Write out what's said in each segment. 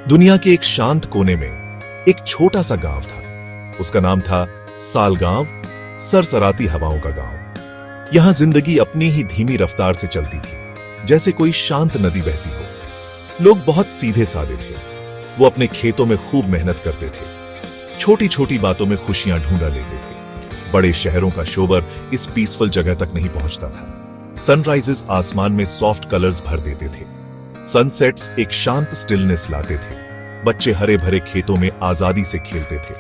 दुनिया के एक शांत कोने में एक छोटा सा गांव था। उसका नाम था सालगांव, सरसराती हवाओं का गांव। यहां जिंदगी अपनी ही धीमी रफ्तार से चलती थी, जैसे कोई शांत नदी बहती हो। लोग बहुत सीधे साधे थे। वो अपने खेतों में खूब मेहनत करते थे, छोटी छोटी बातों में खुशियां ढूंढा लेते थे। बड़े शहरों का शोर इस पीसफुल जगह तक नहीं पहुंचता था। सनराइजेस आसमान में सॉफ्ट कलर्स भर देते थे, सनसेट्स एक शांत स्टिलनेस लाते थे। बच्चे हरे भरे खेतों में आजादी से खेलते थे,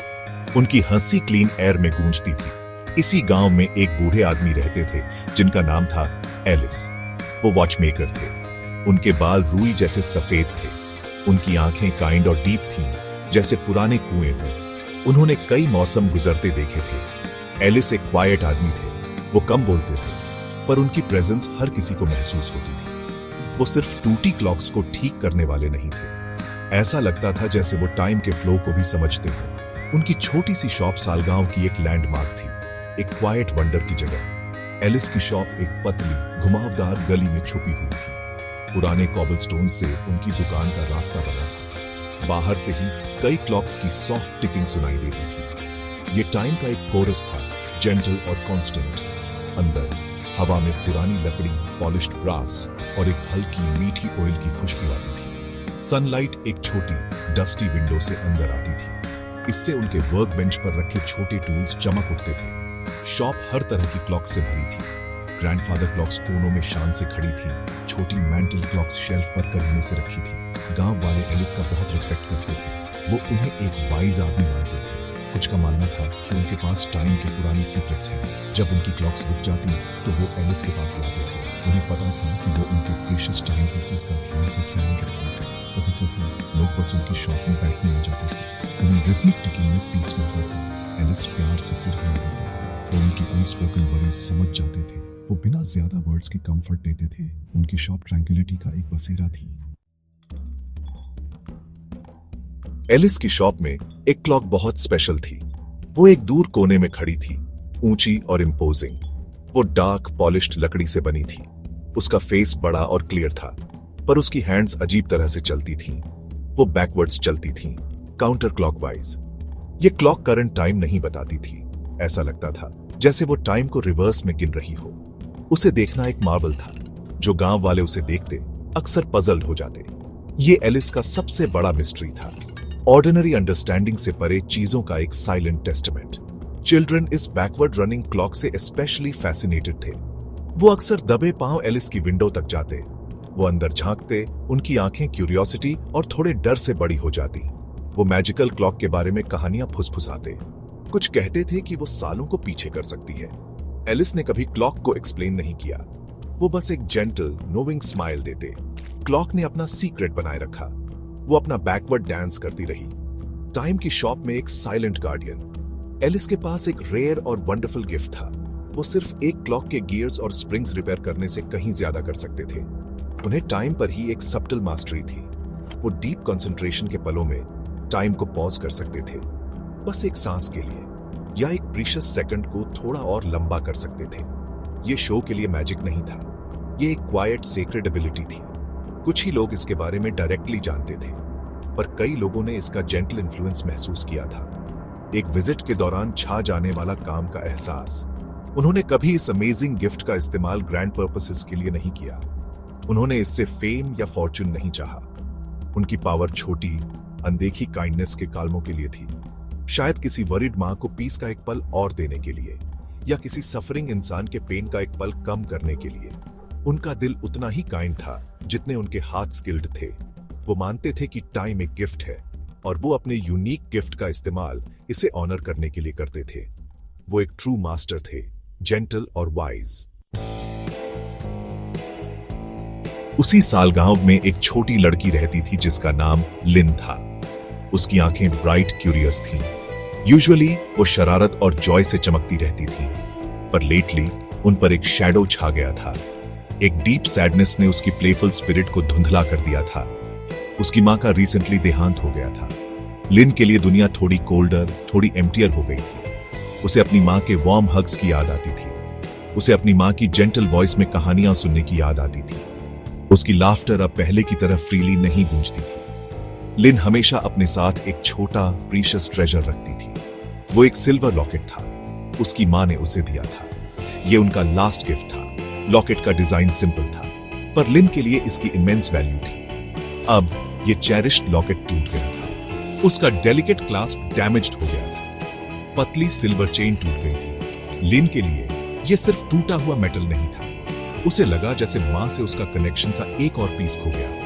उनकी हंसी क्लीन एयर में गूंजती थी। इसी गांव में एक बूढ़े आदमी रहते थे जिनका नाम था एलिस। वो वॉचमेकर थे। उनके बाल रुई जैसे सफेद थे, उनकी आंखें काइंड और डीप थीं, जैसे पुराने कुएं हों। उन्होंने कई मौसम गुजरते देखे थे। एलिस एक क्वाइट आदमी थे। वो कम बोलते थे, पर उनकी प्रेजेंस हर किसी को महसूस होती थी। वो सिर्फ टूटी क्लॉक्स को ठीक करने वाले नहीं थे, ऐसा लगता था जैसे वो टाइम के फ्लो को भी समझते हो। उनकी छोटी सी शॉप सालगांव की एक लैंडमार्क थी, एक क्वाइट वंडर की जगह। एलिस की शॉप एक पतली घुमावदार गली में छुपी हुई थी। पुराने कॉबलस्टोन से उनकी दुकान का रास्ता बना था। बाहर से ही कई क्लॉक्स की सॉफ्ट टिकिंग सुनाई देती थी। ये टाइम का एक कोरस था, जेंटल और कांस्टेंट। अंदर हवा में पुरानी लकड़ी, पॉलिश्ड ब्रास और एक हल्की मीठी ऑयल की खुशबू आती थी। सनलाइट एक छोटी डस्टी विंडो से अंदर आती थी। इससे उनके वर्क बेंच पर रखे छोटे टूल्स चमक उठते थे। शॉप हर तरह की क्लॉक से भरी थी। ग्रैंडफादर क्लॉक्स कोनों में शान से खड़ी थी, छोटी मैंटल क्लॉक्स शेल्फ पर करीने से रखी थी। गांव वाले एलिस का बहुत रिस्पेक्ट करते थे। वो उन्हें एक वाइज आदमी मानते थे। कुछ का मानना था कि उनके पास टाइम के पुराने सीक्रेट्स हैं। जब उनकी क्लॉक्स रुक जाती तो वो एलिस के पास लाते थे। उन्हें पता था कि वो उनके प्रीशियस टाइम पीसेस का ध्यान से ख्याल रखेंगे। कभी कभी लोग बस उनकी शॉप में बैठने आ जाते थे। उन्हें रिदमिक टिकिंग में पीस मिलता था। एलिस प्यार से सिर हिलाते थे। वो उनकी अनस्पोकन वरीज समझ जाते थे। वो बिना ज्यादा वर्ड्स के कंफर्ट देते थे। उनकी शॉप ट्रैंक्विलिटी का एक बसेरा थी। एलिस की शॉप में एक क्लॉक बहुत स्पेशल थी। वो एक दूर कोने में खड़ी थी, ऊंची और इम्पोजिंग। वो डार्क पॉलिश्ड लकड़ी से बनी थी। उसका फेस बड़ा और क्लियर था, पर उसकी हैंड्स अजीब तरह से चलती थीं। वो बैकवर्ड्स चलती थीं, काउंटर क्लॉकवाइज। ये क्लॉक करंट टाइम नहीं बताती थी। ऐसा लगता था जैसे वो टाइम को रिवर्स में गिन रही हो। उसे देखना एक मार्वल था। जो गांव वाले उसे देखते अक्सर पजल्ड हो जाते। ये एलिस का सबसे बड़ा मिस्ट्री था। ऑर्डिनरी अंडरस्टैंडिंग से परे चीजों का एक साइलेंट टेस्टमेंट। चिल्ड्रन इस बैकवर्ड रनिंग क्लॉक से स्पेशली फैसिनेटेड थे। वो अक्सर दबे पांव एलिस की विंडो तक जाते। वो अंदर झांकते, उनकी आंखें क्यूरियोसिटी और थोड़े डर से बड़ी हो जाती। वो मैजिकल क्लॉक के बारे में कहानियां फुसफुसाते। कुछ कहते थे कि वो सालों को पीछे कर सकती है। एलिस ने कभी क्लॉक को एक्सप्लेन नहीं किया। वो बस एक जेंटल नोविंग स्माइल देते। क्लॉक ने अपना सीक्रेट बनाए रखा। वो अपना बैकवर्ड डांस करती रही। टाइम की शॉप में एक साइलेंट गार्डियन। एलिस के पास एक रेयर और वंडरफुल गिफ्ट था। वो सिर्फ एक क्लॉक के गियर्स और स्प्रिंग्स रिपेयर करने से कहीं ज्यादा कर सकते थे। उन्हें टाइम पर ही एक सब्टल मास्टरी थी। वो डीप कंसंट्रेशन के पलों में टाइम को पॉज कर सकते थे, बस एक सांस के लिए, या एक प्रीशियस सेकंड को थोड़ा और लंबा कर सकते थे। ये शो के लिए मैजिक नहीं था, ये एक क्वाइट सेक्रेड एबिलिटी थी। कुछ ही लोग इसके बारे में डायरेक्टली जानते थे, पर कई लोगों ने इसका जेंटल इन्फ्लुएंस महसूस किया था। एक विजिट के दौरान छा जाने वाला काम का एहसास। उन्होंने कभी इस अमेजिंग गिफ्ट का इस्तेमाल ग्रैंड पर्पसेस के लिए नहीं किया। उन्होंने इससे फेम या फॉर्चून नहीं चाहा। उनकी पावर छोटी, अनदेखी काइंडनेस के कालमों के लिए थी। शायद किसी वरिड मां को पीस का एक पल और देने के लिए, या किसी सफरिंग इंसान के पेन का एक पल कम करने के लिए। उनका दिल उतना ही काइंड था जितने उनके हाथ स्किल्ड थे। वो मानते थे कि टाइम एक गिफ्ट है, और वो अपने यूनिक गिफ्ट का इस्तेमाल इसे ऑनर करने के लिए करते थे। वो एक ट्रू मास्टर थे, जेंटल और वाइज। उसी सालगांव में एक छोटी लड़की रहती थी जिसका नाम लिन था। उसकी आंखें ब्राइट क्यूरियस थीं। यूजुअली वो शरारत और जॉय से चमकती रहती थी, पर लेटली उन पर एक शैडो छा गया था। एक डीप सैडनेस ने उसकी प्लेफुल स्पिरिट को धुंधला कर दिया था। उसकी मां का रिसेंटली देहांत हो गया था। लिन के लिए दुनिया थोड़ी कोल्डर, थोड़ी एम्प्टियर हो गई थी। उसे अपनी मां के वार्म हग्स की याद आती थी। उसे अपनी मां की जेंटल वॉइस में कहानियां सुनने की याद आती थी। उसकी लाफ्टर अब पहले की तरह फ्रीली नहीं गूंजती थी। लिन हमेशा अपने साथ एक छोटा प्रीशियस ट्रेजर रखती थी। वो एक सिल्वर लॉकेट था। उसकी मां ने उसे दिया था। ये उनका लास्ट गिफ्ट था। लॉकेट का डिजाइन सिंपल था, पर लिन के लिए इसकी इमेंस वैल्यू थी। अब ये चेरिश्ड लॉकेट टूट गया था। उसका डेलिकेट क्लास्प डैमेज्ड हो गया था। पतली सिल्वर चेन टूट गई थी। लिन के लिए ये सिर्फ टूटा हुआ मेटल नहीं था। उसे लगा जैसे मां से उसका कनेक्शन का एक और पीस खो गया।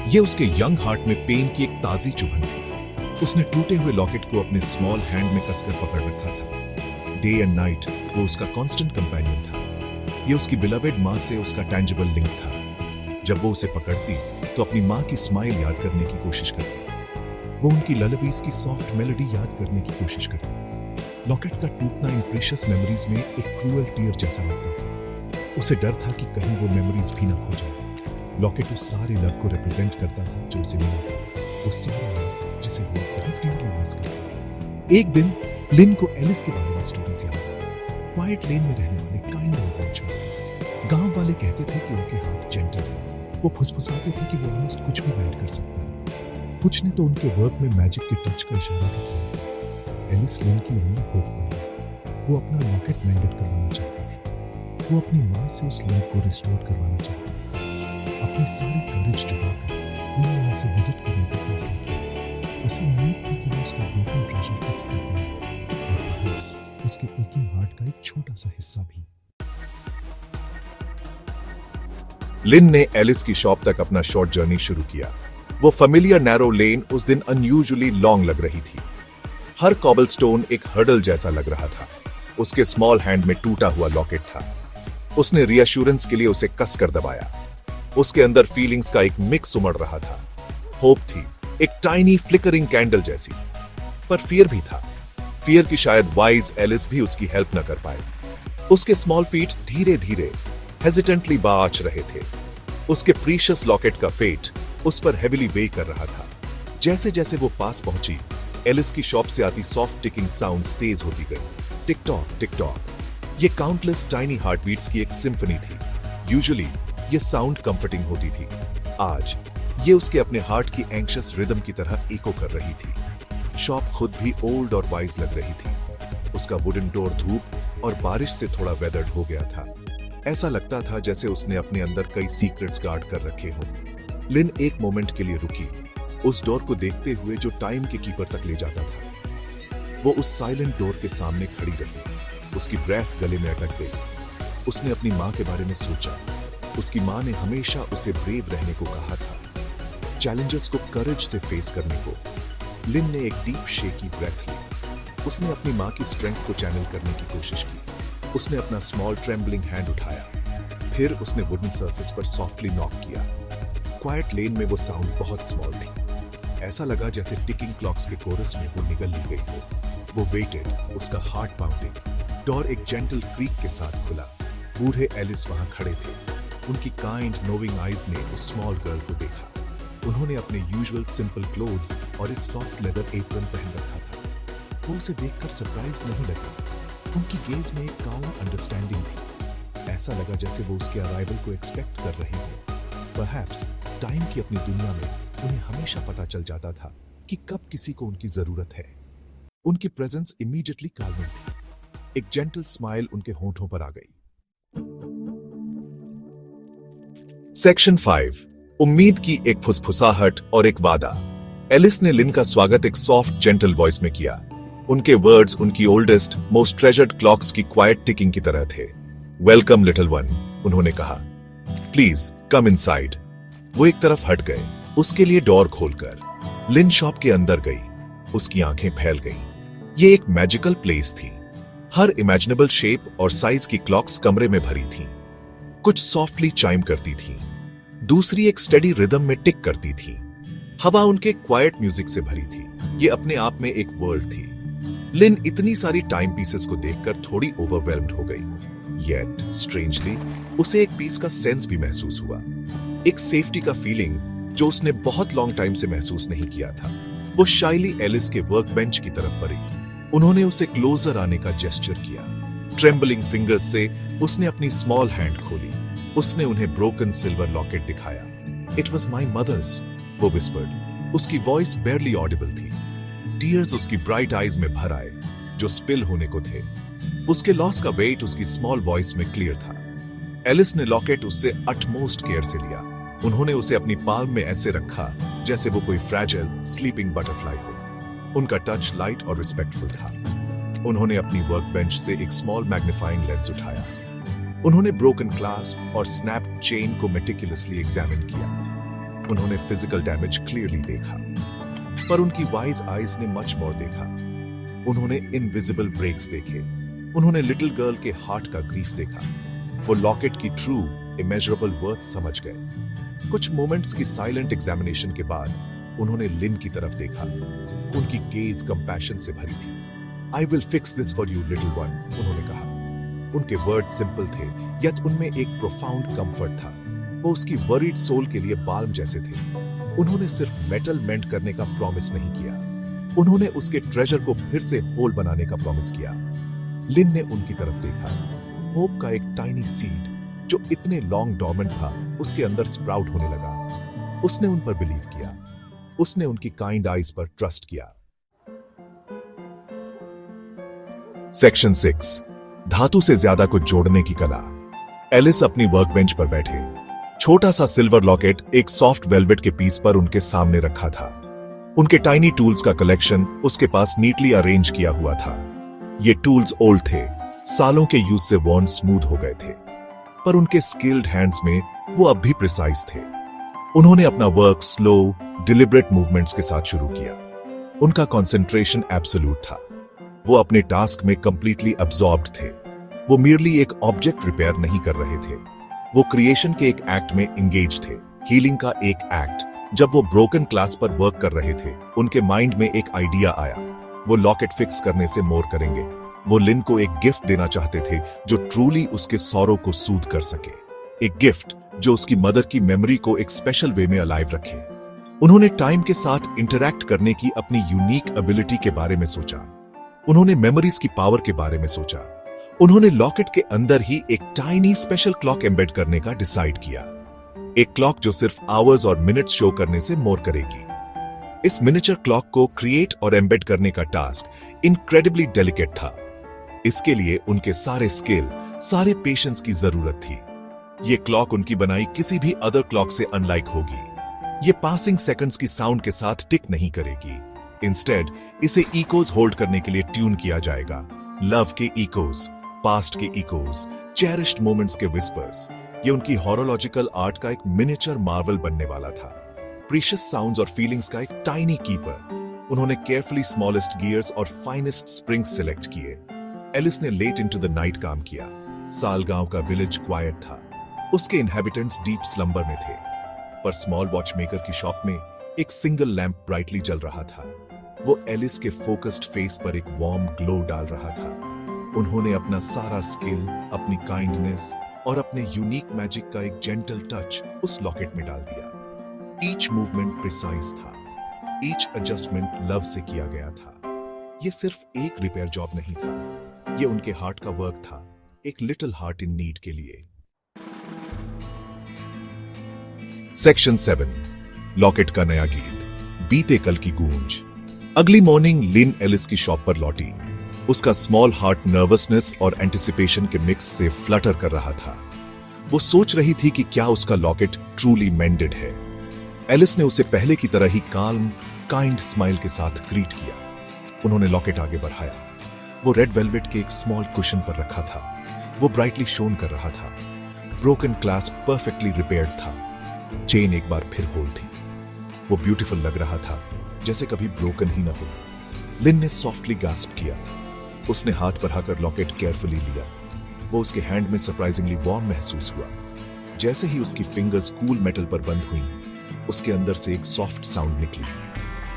ये उसके यंग हार्ट में पेन की एक ताजी चुभन थी। उसने टूटे हुए लॉकेट को अपने स्मॉल हैंड में कसकर पकड़ रखा था। डे एंड नाइट वो उसका कांस्टेंट कंपेनियन था। ये उसकी बिलवेड मां से उसका टैंजिबल लिंक था। जब वो उसे पकड़ती तो अपनी मां की स्माइल याद करने की कोशिश करती। वो उनकी ललबीज की सॉफ्ट मेलोडी याद करने की कोशिश करती। लॉकेट का टूटना इन प्रीशियस मेमोरीज में एक क्रूअल टीयर जैसा लगता था। उसे डर था कि कहीं वो मेमोरीज भी ना खो जाए। लॉकेट उस सारे लव को रिप्रेजेंट करता था जो उसे मिला था। वो सारा लव जिसे वो बहुत डीपली मिस करती थी। एक दिन लिन को एलिस के बारे में स्टोरीज याद आई। क्वाइट लेन में रहने वाले काइंड ओल्ड वॉचमैन। गांव वाले कहते थे कि उनके हाथ जेंटल हैं। वो फुसफुसाते थे कि वो ऑलमोस्ट कुछ भी गाइड कर सकते हैं। कुछ ने तो उनके वर्क में मैजिक के टच का इशारा भी किया। एलिस लिन की ओनली होप बनी। वो अपना लॉकेट मेंडेड करवाना चाहती थी। वो अपनी मां से उस लिंक को रिस्टोर करवाना चाहती थी। अपनी सारी करेज जुटाकर लिन ने उनसे विजिट करने का फैसला किया। उसे उम्मीद थी कि वो उसका ब्रोकन ट्रेजर फिक्स कर देंगे और परहैप्स उसके एकिंग हार्ट का एक छोटा सा हिस्सा भी। लिन ने एलिस की शॉप तक अपना शॉर्ट जर्नी शुरू किया। वो फेमिलियर नैरो लेन उस दिन अनयूजुअली लॉन्ग लग रही थी। हर कॉबलस्टोन एक हर्डल जैसा लग रहा था। उसके स्मॉल हैंड में टूटा हुआ लॉकेट था। उसने रिएश्योरेंस के लिए उसे कसकर दबाया। उसके अंदर फीलिंग्स का एक मिक्स उमड़ रहा था। होप थी, एक टाइनी फ्लिकरिंग कैंडल जैसी, पर फियर भी था। फियर की शायद वाइज एलिस भी उसकी हेल्प न कर पाए। उसके स्मॉल फीट धीरे धीरे हेजिटेंटली बाच रहे थे। उसके प्रीशियस लॉकेट का फेट उस पर हेविली वे कर रहा था। जैसे जैसे वो पास पहुंची, एलिस की शॉप से आती सॉफ्ट टिकिंग साउंड्स तेज होती गई। Tick tock tick tock. ये काउंटलेस टाइनी हार्टबीट्स की एक सिम्फनी थी। यूजुअली ये साउंड कंफर्टिंग होती थी। आज ये उसके अपने हार्ट की एंग्शियस रिदम की तरह इको कर रही थी। शॉप खुद भी ओल्ड और वाइज लग रही थी। उसका वुडन डोर धूप और बारिश से थोड़ा वेदर्ड हो गया था। ऐसा लगता था जैसे उसने अपने अंदर कई सीक्रेट्स गार्ड कर रखे हों। लिन एक मोमेंट के लिए रुकी, उस डोर को देखते हुए जो टाइम के कीपर तक ले जाता था। वो उस साइलेंट डोर के सामने खड़ी रही। उसकी ब्रेथ गले में अटक गई। उसने अपनी मां के बारे में सोचा। उसकी मां ने हमेशा उसे ब्रेव रहने को कहा था, चैलेंजेस को करेज से फेस करने को। लिन ने एक डीप शेकी ब्रेथ ली। उसने अपनी मां की स्ट्रेंथ को चैनल करने की कोशिश की। उसने अपना स्मॉल ट्रेम्बलिंग हैंड उठाया। फिर उसने वुडन सरफेस पर सॉफ्टली नॉक किया। क्वाइट लेन में वो साउंड बहुत स्मॉल थी। ऐसा लगा जैसे टिकिंग क्लॉक्स के कोरस में वो निगल ली गई हो। वो वेटेड, उसका हार्ट पाउंडिंग। डोर एक जेंटल क्रीक के साथ खुला। बूढ़े एलिस वहां खड़े थे। उनकी काइंड नोविंग आईज ने उस स्मॉल गर्ल को देखा। उन्होंने अपने यूजुअल सिंपल क्लोथ्स और एक सॉफ्ट लेदर एप्रन पहन रखा था। वो उसे देखकर सरप्राइज नहीं लगी। उनकी गेज में एक काउंट अंडरस्टैंडिंग थी। ऐसा लगा जैसे वो उसके अराइवल को एक्सपेक्ट कर रहे हो। परहैप्स टाइम की अपनी दुनिया में उन्हें हमेशा पता चल जाता था कि कब किसी को उनकी जरूरत है। उनकी प्रेजेंस इमीडिएटली काल्मिंग थी। एक जेंटल स्माइल उनके होंठों पर आ गई। सेक्शन 5, उम्मीद की एक फुसफुसाहट और एक वादा। एलिस ने लिन का स्वागत एक सॉफ्ट जेंटल वॉइस में किया। उनके वर्ड्स उनकी ओल्डेस्ट मोस्ट ट्रेजर्ड क्लॉक्स की क्वाइट टिकिंग की तरह थे। वेलकम लिटिल वन, उन्होंने कहा। Please come inside. वो एक तरफ हट गए, उसके लिए डोर खोलकर। लिन शॉप के अंदर गई। उसकी आंखें फैल गईं। ये एक मैजिकल प्लेस थी। हर इमेजिनेबल शेप और साइज की क्लॉक्स कमरे में भरी थीं। कुछ सॉफ्टली चाइम करती थीं, दूसरी एक स्टेडी रिदम में टिक करती थी। हवा उनके क्वाइट म्यूजिक से भरी थी। ये अपने आप में एक वर्ल्ड थी। लिन इतनी सारी टाइम पीसेस को देखकर थोड़ी ओवरवेल्म्ड हो गई। येट स्ट्रेंजली उसे एक पीस का सेंस भी महसूस हुआ, एक सेफ्टी का फीलिंग जो उसने बहुत लॉन्ग टाइम से महसूस नहीं किया था। वो शाइली एलिस के वर्क बेंच की तरफ बढ़ी। उन्होंने उसे क्लोजर आने का जेस्चर किया। ट्रेम्बलिंग फिंगर्स से उसने अपनी स्मॉल हैंड खोली। उसने उन्हें ब्रोकन सिल्वर लॉकेट दिखाया। इट वॉज माई मदर्स, वो विस्पर्ड। उसकी वॉइस बेयरली ऑडिबल थी। टीयर्स उसकी ब्राइट आईज में भर आए जो स्पिल होने को थे। उसके लॉस का वेट उसकी स्मॉल वॉइस में क्लियर था। एलिस ने लॉकेट उससे अटमोस्ट केयर से लिया। उन्होंने उसे अपनी पाल्म में ऐसे रखा जैसे वो कोई फ्रैजाइल स्लीपिंग बटरफ्लाई हो। उनका टच लाइट और रिस्पेक्टफुल था। उन्होंने अपनी वर्क बेंच से एक स्मॉल मैग्नीफाइंग लेंस उठाया। उन्होंने ब्रोकन क्लास्प और स्नैप चेन को मेटिकुलसली एग्जामिन किया। उन्होंने फिजिकल डैमेज क्लियरली देखा, पर उनकी वाइज आईज ने मच मोर देखा। उन्होंने इनविजिबल ब्रेक्स देखे। उन्होंने लिटिल गर्ल के हार्ट का ग्रीफ देखा। वो लॉकेट की ट्रू इमेजरेबल वर्थ समझ गए। कुछ मोमेंट्स की साइलेंट एग्जामिनेशन के बाद उन्होंने लिन की तरफ देखा। उनकी गेज कंपैशन से भरी थी। I will fix this for you little one, उन्होंने कहा। उनके वर्ड सिंपल थे, यत उनमें एक प्रोफाउंड कंफर्ट था। वो उसकी वरीड सोल के लिए बाल्म जैसे थे। उन्होंने सिर्फ मेटल मेंट करने का प्रॉमिस नहीं किया, उन्होंने उसके ट्रेजर को फिर से होल बनाने का प्रॉमिस किया। लिन ने उनकी तरफ देखा। होप का एक टाइनी सीड जो इतने लॉन्ग डॉर्मेंट था उसके अंदर स्प्राउट होने लगा। उसने उन पर बिलीव किया। उसने उनकी काइंड आइज पर ट्रस्ट किया। सेक्शन 6, धातु से ज्यादा कुछ जोड़ने की कला। एलिस अपनी वर्क बेंच पर बैठे। छोटा सा सिल्वर लॉकेट एक सॉफ्ट वेलवेट के पीस पर उनके सामने रखा था। उनके टाइनी टूल्स का कलेक्शन उसके पास नीटली अरेंज किया हुआ था। ये टूल्स ओल्ड थे, सालों के यूज से वॉर्न स्मूथ हो गए थे, पर उनके स्किल्ड हैंड्स में वो अब भी प्रिसाइज थे। उन्होंने अपना वर्क स्लो डिलिबरेट मूवमेंट्स के साथ शुरू किया। उनका कंसंट्रेशन एब्सोल्यूट था। वो अपने टास्क में कंप्लीटली अब्सॉर्ब्ड थे। वो मियरली एक ऑब्जेक्ट रिपेयर नहीं कर रहे थे, वो क्रिएशन के एक एक्ट में एंगेज थे, हीलिंग का एक एक्ट। जब वो ब्रोकन क्लास पर वर्क कर रहे थे, उनके माइंड में एक आइडिया आया। वो लॉकेट फिक्स करने से मोर करेंगे। वो लिन को एक गिफ्ट देना चाहते थे जो ट्रूली उसके सौरों को सूद कर सके, एक गिफ्ट जो उसकी मदर की मेमोरी को एक स्पेशल वे में अलाइव रखे। उन्होंने टाइम के साथ इंटरैक्ट करने की अपनी यूनिक एबिलिटी के बारे में सोचा। उन्होंने मेमोरीज की पावर के बारे में सोचा। उन्होंने लॉकेट के अंदर ही एक टाइनी स्पेशल क्लॉक एम्बेड करने का डिसाइड किया, एक क्लॉक जो सिर्फ आवर्स और मिनट्स शो करने से मोर करेगी। इस मिनिएचर क्लॉक को क्रिएट और एम्बेड करने का टास्क इनक्रेडिबली डेलिकेट था। इसके लिए उनके सारे स्किल, सारे पेशेंस की जरूरत थी। ये क्लॉक उनकी बनाई किसी भी अदर क्लॉक से अनलाइक होगी। ये पासिंग सेकंड्स की साउंड के साथ टिक नहीं करेगी। इंस्टेड इसे इकोज होल्ड करने के लिए ट्यून किया जाएगा। लव के इकोज, पास्ट के इकोज, चेरिश्ड मोमेंट्स के विस्पर्स। ये उनकी हॉरोलॉजिकल आर्ट का एक मिनिएचर मार्वल बनने वाला था। प्रीशियस साउंड्स और फीलिंग्स का एक टाइनी कीपर। उन्होंने केयरफुली स्मॉलेस्ट गियर्स और फाइनेस्ट स्प्रिंग्स सिलेक्ट किए। एलिस ने लेट इनटू द नाइट काम किया। सालगांव का विलेज क्वाइट था। उसके इनहेबिटेंट्स डीप स्लंबर में थे, पर स्मॉल वॉच मेकर की शॉप में एक सिंगल लैंप ब्राइटली जल रहा था। वो एलिस के फोकस्ड फेस पर एक वार्म ग्लो डाल रहा था। उन्होंने अपना सारा स्किल, अपनी काइंडनेस और अपने यूनिक मैजिक का एक जेंटल टच उस लॉकेट में डाल दिया। ईच मूवमेंट प्रिसाइज था, ईच एडजस्टमेंट लव से किया गया था। ये सिर्फ एक रिपेयर जॉब नहीं था, ये उनके हार्ट का वर्क था, एक लिटिल हार्ट इन नीड के लिए। सेक्शन 7, लॉकेट का नया गीत, बीते कल की गूंज। अगली मॉर्निंग लिन एलिस की शॉप पर लौटी। उसका स्मॉल हार्ट नर्वसनेस और एंटिसिपेशन के मिक्स से फ्लटर कर रहा था। वो सोच रही थी कि क्या उसका लॉकेट ट्रूली मेंडेड है। एलिस ने उसे पहले की तरह ही काल्म, काइंड स्माइल के साथ ग्रीट किया। उन्होंने लॉकेट आगे बढ़ाया। वो रेड वेलवेट के एक स्मॉल कुशन पर रखा था। वो ब्राइटली शोन कर रहा था। ब्रोकन क्लास्प परफेक्टली रिपेयर्ड था। चेन एक बार फिर होल थी। वो ब्यूटीफुल लग रहा था, जैसे कभी ब्रोकन ही न हो। लिन ने सॉफ्टली गास्प किया। उसने हाथ बढ़ाकर लॉकेट केयरफुली लिया। वो उसके हैंड में सरप्राइजिंगली वार्म महसूस हुआ। जैसे ही उसकी फिंगर्स कूल मेटल पर बंद हुई, उसके अंदर से एक सॉफ्ट साउंड निकली।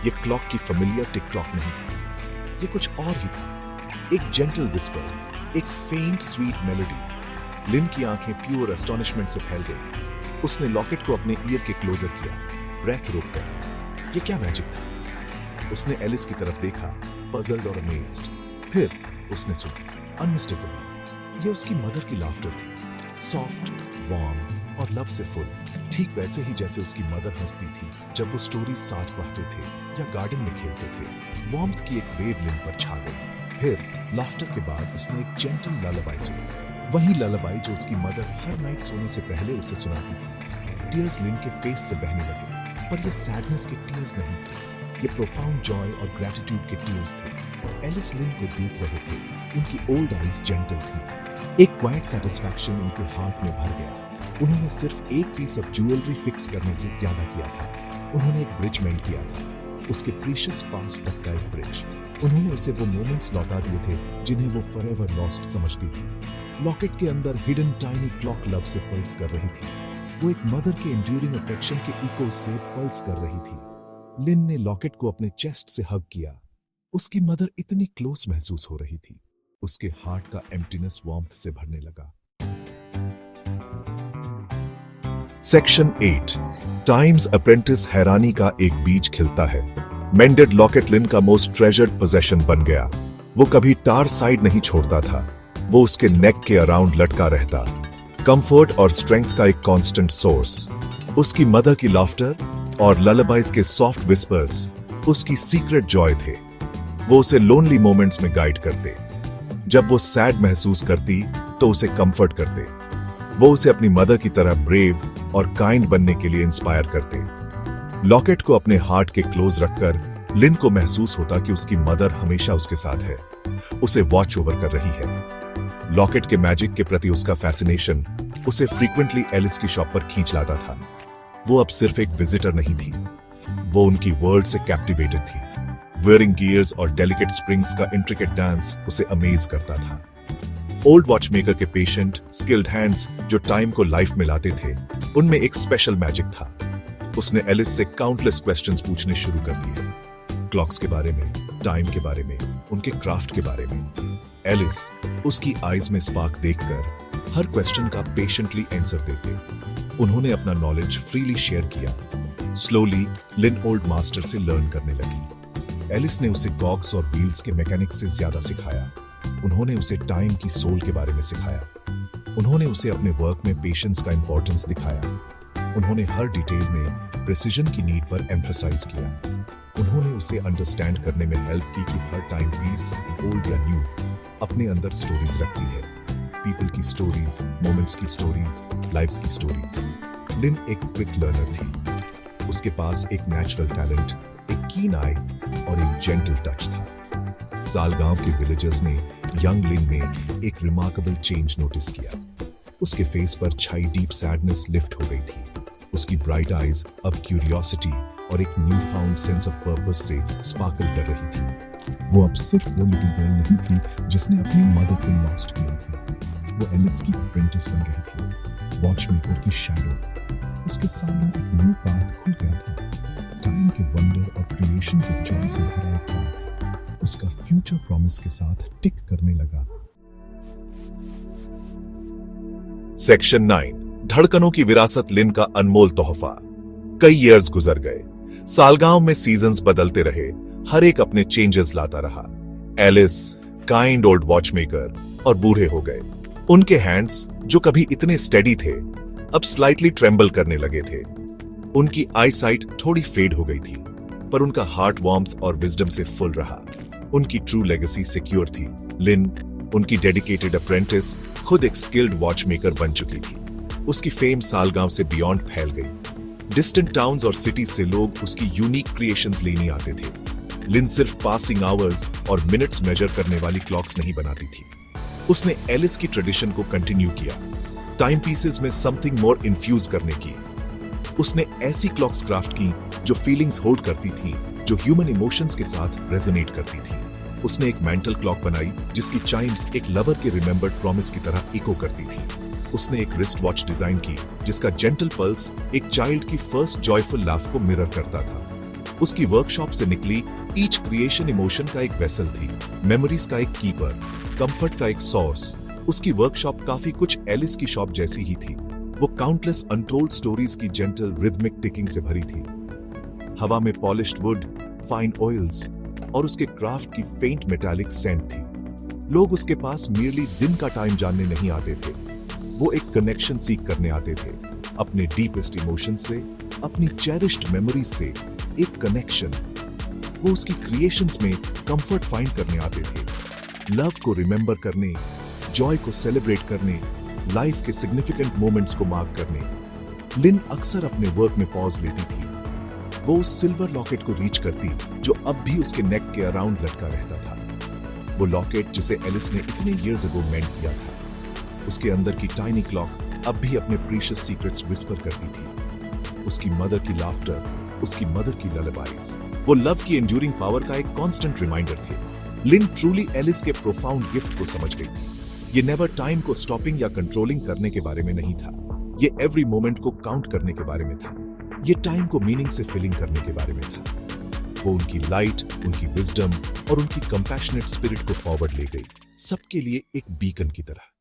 ये क्लॉक की फेमिलियर टिक टॉक नहीं थी, ये कुछ और ही था। एक जेंटल विस्पर, एक फेंट स्वीट मेलोडी। लिन की आंखें प्योर एस्टोनिशमेंट से फैल गई। उसने लॉकेट को अपने ईयर के क्लोजर किया, ब्रेथ रोककर। ये क्या मैजिक था? उसने एलिस की तरफ देखा, पजल्ड और अमेज्ड। फिर उसने सुना, अनमिस्टेकेबल, ये उसकी मदर की लाफ्टर थी, सॉफ्ट, वार्म और लव से फुल, ठीक वैसे ही जैसे उसकी मदर हंसती थी जब वो स्टोरी साथ पढ़ते थे या गार्डन में खेलते थे। वार्मथ की एक वेव लिन पर छा गई। फिर लाफ्टर के बाद उसने एक जेंटल ललाबाई सुनी, वही ललाबाई जो उसकी मदर हर नाइट सोने से पहले उसे सुनाती थी। टीयर्स लिन के फेस से बहने लगे, पर ये सैडनेस के टीयर्स नहीं थे, ये प्रोफाउंड जॉय और ग्रेटिट्यूड के टीयर्स थे। एलिस लिन को देख रहे थे, उनकी ओल्ड आईज जेंटल थी, एक क्वाइट सेटिस्फैक्शन उनके हार्ट में भर गया। उन्होंने सिर्फ एक पीस ऑफ ज्वेलरी फिक्स करने से ज्यादा किया था। उन्होंने एक ब्रिज मेंट किया था, उसके प्रीशियस पास्ट तक का एक ब्रिज। उन्होंने उसे वो मोमेंट्स लौटा दिए थे जिन्हें वो फॉरएवर लॉस्ट समझती थी। लॉकेट के अंदर हिडन टाइनी क्लॉक लव से पल्स कर रही थी। वो एक मदर के एंड्यूरिंग अफेक्शन के इको से पल्स कर रही थी। लिन ने लॉकेट को अपने चेस्ट से हग किया। उसकी मदर इतनी क्लोज महसूस हो रही थी। उसके हार्ट का एम्प्टीनेस वार्मथ से भरने लगा। सेक्शन 8 टाइम्स अप्रेंटिस हैरानी का एक बीज खिलता है। मेंडेड लॉकेट लिन का मोस्ट ट्रेजर्ड पोजेशन बन गया। वो कभी टार साइड नहीं छोड़ता था, वो उसके नेक के अराउंड लटका रहता, कंफर्ट और स्ट्रेंथ का एक कांस्टेंट सोर्स। उसकी मदर की लाफ्टर और ललाबाइज के सॉफ्ट विस्पर्स उसकी सीक्रेट जॉय थे। वो उसे लोनली मोमेंट्स में गाइड करते। जब वो सैड महसूस करती तो उसे कंफर्ट करते। वो उसे अपनी मदर की तरह ब्रेव और काइंड बनने के लिए इंस्पायर करते। लॉकेट को अपने हार्ट के क्लोज रखकर लिन को महसूस होता कि उसकी मदर हमेशा उसके साथ है, उसे वॉच ओवर कर रही है। लॉकेट के मैजिक के प्रति उसका फैसिनेशन उसे फ्रीक्वेंटली एलिस की शॉप पर खींच लाता था। वो अब सिर्फ एक विजिटर नहीं थी, वो उनकी वर्ल्ड से कैप्टिवेटेड थी। वेयरिंग गियर्स और डेलिकेट स्प्रिंग्स का इंट्रिकेट डांस उसे अमेज करता था। ओल्ड वॉचमेकर के पेशेंट स्किल्ड हैंड्स जो टाइम को लाइफ में लाते थे, उनमें एक स्पेशल मैजिक था। उसने एलिस से काउंटलेस क्वेश्चंस पूछने शुरू कर दिए, क्लॉक्स के बारे में, टाइम के बारे में, उनके क्राफ्ट के बारे में। एलिस उसकी आईज में स्पार्क देखकर हर क्वेश्चन का पेशेंटली आंसर देते। उन्होंने अपना नॉलेज फ्रीली शेयर किया। स्लोली लिन ओल्ड मास्टर से लर्न करने लगी। एलिस ने उसे कॉग्स और व्हील्स के मैकेनिक्स से ज्यादा सिखाया। उन्होंने उसे टाइम की सोल के बारे में सिखाया। उन्होंने उसे अपने वर्क में पेशेंस का इंपॉर्टेंस दिखाया। उन्होंने हर डिटेल में प्रिसीजन की नीड पर एम्फसाइज किया। उन्होंने उसे अंडरस्टैंड करने में हेल्प की कि हर टाइम पीस, ओल्ड या न्यू, अपने अंदर स्टोरीज रखती है। पीपल की स्टोरीज, मोमेंट्स की स्टोरीज, लाइफ्स की स्टोरीज। लिन एक क्विक लर्नर थी। उसके पास एक नेचुरल टैलेंट, एक कीन आई और एक जेंटल टच था। सालगांव के विलेजर्स ने यंग लिन में एक रिमार्केबल चेंज नोटिस किया। उसके फेस पर छाई डीप सैडनेस लिफ्ट हो गई थी। उसकी ब्राइट आईज अब क्यूरियोसिटी और एक new found sense of purpose से स्पार्कल कर रही थी। वो अब सिर्फ वो लिटिल गर्ल नहीं थी जिसने अपनी मदर को लॉस्ट किया था। वो एलिस की अप्रेंटिस बन रही थी, वॉचमेकर की शैडो। उसके सामने एक न्यू पाथ खुल गया था, टाइम के वंडर और क्रिएशन के जॉय से भरा एक पाथ। उसका फ्यूचर प्रॉमिस के साथ टिक करने लगा। सेक्शन 9 धड़कनों की विरासत लिन का अनमोल तोहफा। कई ईयर्स गुजर गए। सालगांव में सीजन्स बदलते रहे, हर एक अपने चेंजेस लाता रहा। एलिस, काइंड ओल्ड वॉचमेकर, और बूढ़े हो गए। उनके हैंड्स जो कभी इतने स्टेडी थे, अब स्लाइटली ट्रेम्बल करने लगे थे। उनकी आईसाइट थोड़ी फेड हो गई थी, पर उनका हार्ट वार्मथ और विजडम से फुल रहा। उनकी ट्रू लेगेसी सिक्योर थी। लिन, उनकी डेडिकेटेड अप्रेंटिस, खुद एक स्किल्ड वॉचमेकर बन चुकी थी। उसकी फेम सालगांव से बियॉन्ड फैल गई। डिस्टेंट टाउन्स और सिटीज से लोग उसकी यूनिक क्रिएशंस लेने आते थे। लिन सिर्फ पासिंग आवर्स और मिनट्स मेजर करने वाली क्लॉक्स नहीं बनाती थी। उसने एलिस की ट्रेडिशन को कंटिन्यू किया, टाइम पीसेस में समथिंग मोर इन्फ्यूज करने की। उसने ऐसी क्लॉक्स क्राफ्ट की जो फीलिंग्स होल्ड करती थी, जो ह्यूमन इमोशंस के साथ रेजोनेट करती थी। उसने एक मेंटल क्लॉक बनाई जिसकी चाइम्स एक लवर के रिमेंबर्ड प्रॉमिस की तरह इको करती थी। उसने एक रिस्ट वॉच डिजाइन की जिसका जेंटल पल्स एक चाइल्ड की फर्स्ट जॉयफुल लाफ को मिरर करता था। उसकी वर्कशॉप से निकली ईच क्रिएशन इमोशन का एक वेसल थी, मेमोरीज का एक कीपर, कंफर्ट का एक सोर्स। उसकी वर्कशॉप काफी कुछ एलिस की शॉप जैसी ही थी। वो काउंटलेस अनटोल्ड स्टोरीज की जेंटल रिदमिक टिकिंग से भरी थी। हवा में पॉलिश्ड वुड, फाइन ऑयल्स और उसके क्राफ्ट की फेंट मेटालिक सेंट थी। लोग उसके पास मियरली दिन का टाइम जानने नहीं आते थे, वो एक कनेक्शन सीख करने आते थे, अपने डीपेस्ट इमोशन से, अपनी चेरिश्ड मेमोरीज से एक कनेक्शन। वो उसकी क्रिएशंस में कंफर्ट फाइंड करने आते थे, लव को रिमेंबर करने, जॉय को सेलिब्रेट करने, लाइफ के सिग्निफिकेंट मोमेंट्स को मार्क करने। लिन अक्सर अपने वर्क में पॉज लेती थी। वो उस सिल्वर लॉकेट को रीच करती जो अब भी उसके नेक के अराउंड लटका रहता था। वो लॉकेट जिसे एलिस ने इतने इयर्स अगो मेंट किया था। उसके अंदर की टाइनी क्लॉक अब भी अपने प्रीशियस सीक्रेट्स विस्पर करती थी। उसकी मदर की लाफ्टर, उसकी मदर की ललबाइज, वो लव की एंड्यूरिंग पावर का एक कांस्टेंट रिमाइंडर थे। लिन ट्रूली एलिस के प्रोफाउंड गिफ्ट को समझ गई थी। ये नेवर टाइम को स्टॉपिंग या कंट्रोलिंग करने के बारे में नहीं था। ये एवरी मोमेंट को काउंट करने के बारे में था। ये टाइम को मीनिंग से फिलिंग करने के बारे में था। वो उनकी लाइट, उनकी विजडम और उनकी कंपैशनेट स्पिरिट को फॉरवर्ड ले गई, सबके लिए एक बीकन की तरह।